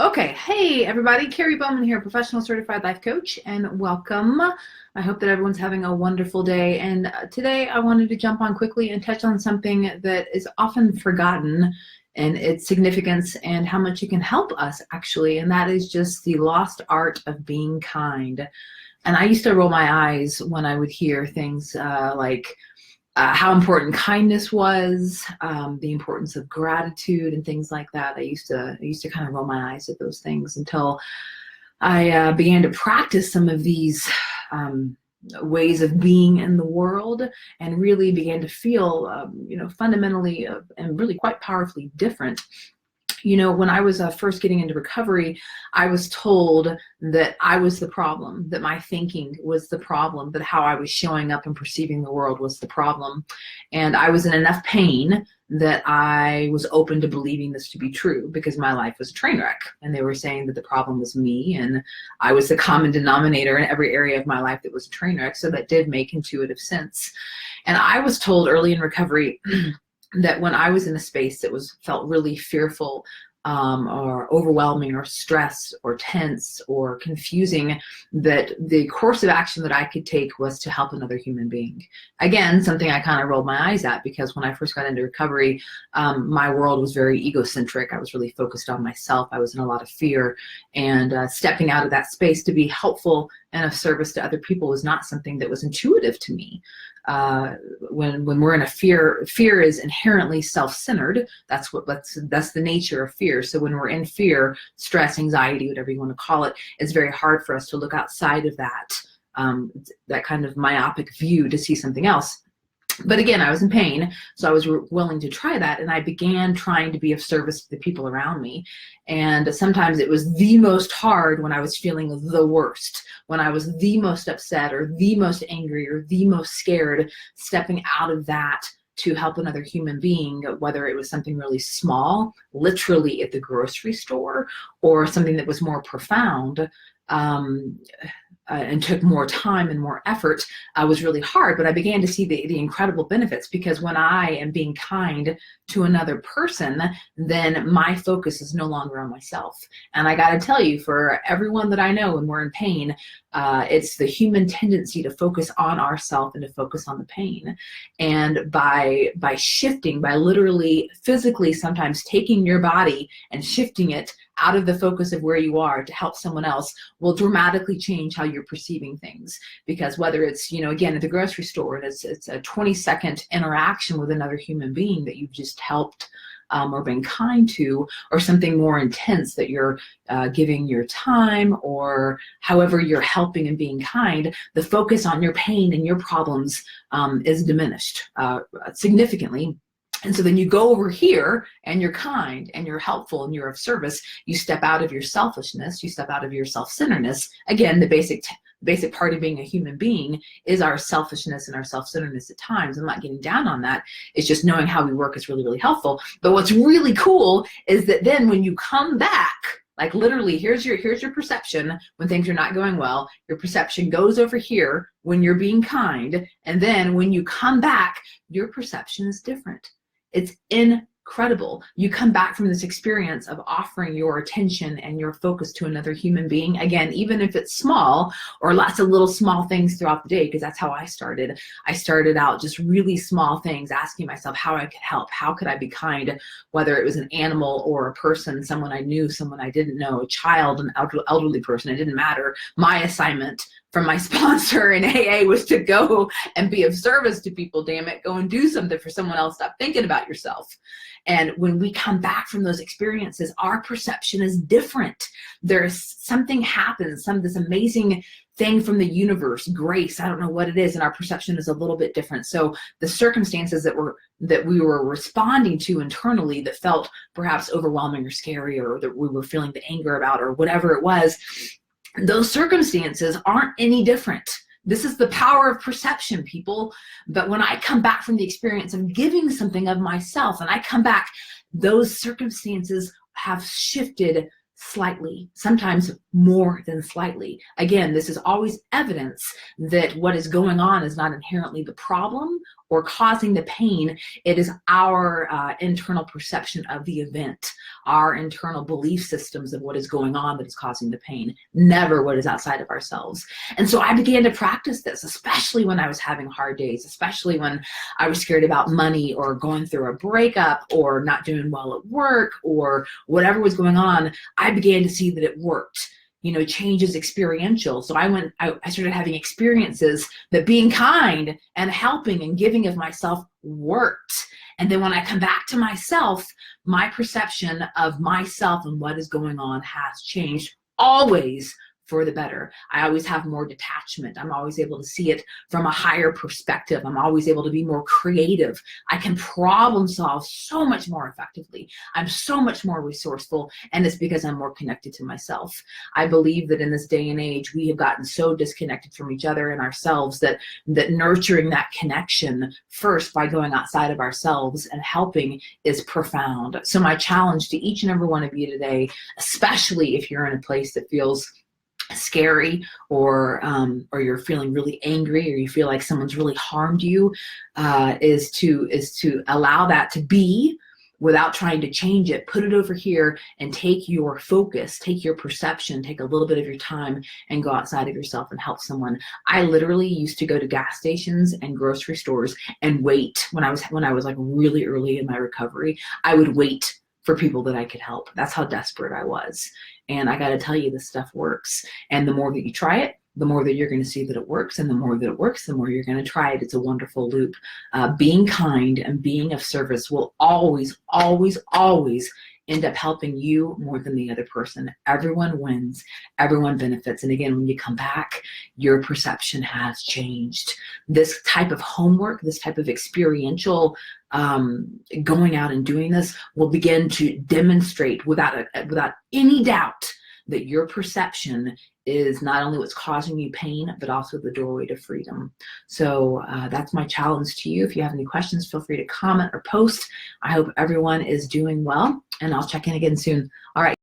Okay, hey everybody, Carrie Bowman here, professional certified life coach, and welcome. I hope that everyone's having a wonderful day. And today I wanted to jump on quickly and touch on something that is often forgotten and its significance and how much it can help us actually, and that is just the lost art of being kind. And I used to roll my eyes when I would hear things like how important kindness was, the importance of gratitude and things like that. I used to kind of roll my eyes at those things until I began to practice some of these ways of being in the world and really began to feel, fundamentally and really quite powerfully different. When I was first getting into recovery, I was told that I was the problem, that my thinking was the problem, that how I was showing up and perceiving the world was the problem. And I was in enough pain that I was open to believing this to be true because my life was a train wreck. And they were saying that the problem was me and I was the common denominator in every area of my life that was a train wreck. So that did make intuitive sense. And I was told early in recovery that when I was in a space that felt really fearful or overwhelming or stressed or tense or confusing, that the course of action that I could take was to help another human being. Again, something I kind of rolled my eyes at because when I first got into recovery, my world was very egocentric. I was really focused on myself. I was in a lot of fear, and stepping out of that space to be helpful and of service to other people was not something that was intuitive to me. When we're in a fear is inherently self-centered. That's the nature of fear. So when we're in fear, stress, anxiety, whatever you want to call it, it's very hard for us to look outside of that kind of myopic view to see something else. But again, I was in pain, so I was willing to try that, and I began trying to be of service to the people around me. And sometimes it was the most hard when I was feeling the worst, when I was the most upset or the most angry or the most scared, stepping out of that to help another human being, whether it was something really small, literally at the grocery store, or something that was more profound. And took more time and more effort, was really hard. But I began to see the incredible benefits, because when I am being kind to another person, then my focus is no longer on myself. And I got to tell you, for everyone that I know when we're in pain, it's the human tendency to focus on ourselves and to focus on the pain. And by shifting, by literally physically sometimes taking your body and shifting it out of the focus of where you are to help someone else, will dramatically change how you're perceiving things. Because whether it's, again, at the grocery store, and it's a 20-second interaction with another human being that you've just helped or been kind to, or something more intense that you're giving your time, or however you're helping and being kind, the focus on your pain and your problems is diminished significantly. And so then you go over here and you're kind and you're helpful and you're of service. You step out of your selfishness, you step out of your self-centeredness. Again, the basic part of being a human being is our selfishness and our self-centeredness at times. I'm not getting down on that. It's just knowing how we work is really, really helpful. But what's really cool is that then when you come back, like literally, here's your perception when things are not going well. Your perception goes over here when you're being kind. And then when you come back, your perception is different. It's incredible. You come back from this experience of offering your attention and your focus to another human being, again, even if it's small, or lots of little small things throughout the day, because that's how I started. I started out just really small things, asking myself how I could help, how could I be kind, whether it was an animal or a person, someone I knew, someone I didn't know, a child, an elderly person, it didn't matter. My assignment from my sponsor in AA was to go and be of service to people. Damn it, go and do something for someone else. Stop thinking about yourself. And when we come back from those experiences, our perception is different. There's something happens, this amazing thing from the universe, grace, I don't know what it is, and our perception is a little bit different. So the circumstances that we were responding to internally that felt perhaps overwhelming or scary, or that we were feeling the anger about, or whatever it was, those circumstances aren't any different. This is the power of perception, people. But when I come back from the experience of giving something of myself, and I come back, those circumstances have shifted slightly, sometimes more than slightly. Again, this is always evidence that what is going on is not inherently the problem or causing the pain. It is our internal perception of the event, our internal belief systems of what is going on that is causing the pain, never what is outside of ourselves. And so I began to practice this, especially when I was having hard days, especially when I was scared about money or going through a breakup or not doing well at work or whatever was going on. I began to see that it worked. Change is experiential. So I started having experiences that being kind and helping and giving of myself worked. And then when I come back to myself, my perception of myself and what is going on has changed, always for the better. I always have more detachment. I'm always able to see it from a higher perspective. I'm always able to be more creative. I can problem solve so much more effectively. I'm so much more resourceful, and it's because I'm more connected to myself. I believe that in this day and age, we have gotten so disconnected from each other and ourselves that nurturing that connection first by going outside of ourselves and helping is profound. So my challenge to each and every one of you today, especially if you're in a place that feels scary or you're feeling really angry or you feel like someone's really harmed you, is to allow that to be without trying to change it. Put it over here and take your focus, take your perception, take a little bit of your time and go outside of yourself and help someone. I literally used to go to gas stations and grocery stores and wait when I was like really early in my recovery. I would wait for people that I could help. That's how desperate I was. And I got to tell you, this stuff works. And the more that you try it, the more that you're going to see that it works. And the more that it works, the more you're going to try it. It's a wonderful loop. Being kind and being of service will always, always, always end up helping you more than the other person. Everyone wins, everyone benefits. And again, when you come back, your perception has changed. This type of homework, this type of experiential going out and doing this will begin to demonstrate without any doubt that your perception is not only what's causing you pain, but also the doorway to freedom. So that's my challenge to you. If you have any questions, feel free to comment or post. I hope everyone is doing well, and I'll check in again soon. All right.